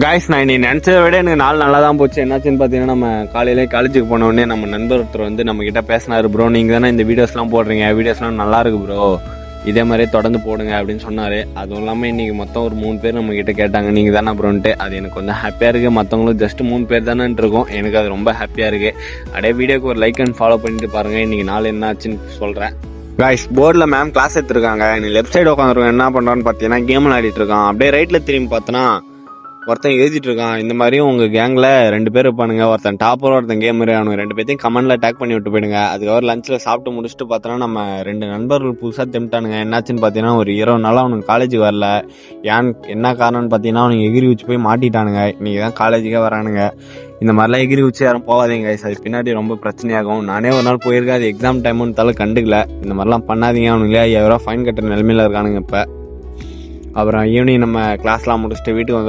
Guys, நான் நீ நினச்சதை விட எனக்கு நாள் நல்லா தான் போச்சு. என்னாச்சுன்னு பார்த்தீங்கன்னா, நம்ம காலையிலே காலேஜுக்கு போனோடனே நம்ம நண்பர் ஒருத்தர் வந்து நம்மக்கிட்ட பேசினார். ப்ரோ, நீங்கள் தானே இந்த வீடியோஸ்லாம் போடுறீங்க, வீடியோஸ்லாம் நல்லா இருக்கு ப்ரோ, இதே மாதிரியே தொடர்ந்து போடுங்க அப்படின்னு சொன்னார். அதுவும் இல்லாமல் இன்றைக்கி மொத்தம் ஒரு 3 பேர் நம்மக்கிட்ட கேட்டாங்க, நீங்கள் தானே ப்ரோன்ட்டு. அது எனக்கு கொஞ்சம் ஹாப்பியாக இருக்குது. மற்றவங்களும் ஜஸ்ட் 3 பேர் தானேன்ட்டு இருக்கோம். எனக்கு அது ரொம்ப ஹாப்பியாக இருக்குது. அப்படியே வீடியோக்கு ஒரு லைக் அண்ட் ஃபாலோ பண்ணிட்டு பாருங்கள். இன்றைக்கி நாள் என்ன ஆச்சுன்னு சொல்கிறேன். காய்ஸ், போர்டில் மேம் கிளாஸ் எடுத்துருக்காங்க. நீ லெஃப்ட் சைடு உட்காந்துருக்கோம். என்ன பண்ணுறான்னு பார்த்தீங்கன்னா, கேம் விளையாடிட்டு இருக்கான். அப்படியே ரைட்டில் திரும்பி பார்த்தோன்னா ஒருத்தன் எழுதிட்டு இருக்கான், இந்த மாதிரியும் உங்கள் கேங்கில் 2 பேர் இருப்பானுங்க, ஒருத்தன் டாப்பர் ஒருத்தன் கேமரு, அவனுக்கு 2 பேர்த்தையும் கமெண்டில் டேக் பண்ணி விட்டு போயிடுங்க. அதுக்கப்புறம் லஞ்சில் சாப்பிட்டு முடிச்சுட்டு பார்த்தோன்னா நம்ம 2 நண்பர்கள் புதுசாக திமிட்டானுங்க. என்னாச்சுன்னு பார்த்தீங்கன்னா, ஒரு 20 நாளாக அவனுக்கு காலேஜுக்கு வரல. என்ன காரணம்னு பார்த்தீங்கன்னா, அவனுக்கு எகிரி வச்சு போய் மாட்டிட்டானுங்க. இன்றைக்கி தான் காலேஜுக்கே வரானுங்க. இந்த மாதிரிலாம் எகிரி வச்சு யாரும் போகாதீங்க கைஸ், அது பின்னாடி ரொம்ப பிரச்சனையாகும். நானே ஒரு நாள் போயிருக்கேன், அது எக்ஸாம் டைமுன்னு கண்டுக்கல. இந்த மாதிரிலாம் பண்ணாதீங்க. அவனுங்களே 5000 ரூபா ஃபைன் கட்டுற நிலைமையில் இருக்கானுங்க இப்போ. அப்புறம் ஈவினிங் நம்ம கிளாஸ்லாம் முடிச்சுட்டு வீட்டுக்கு வந்து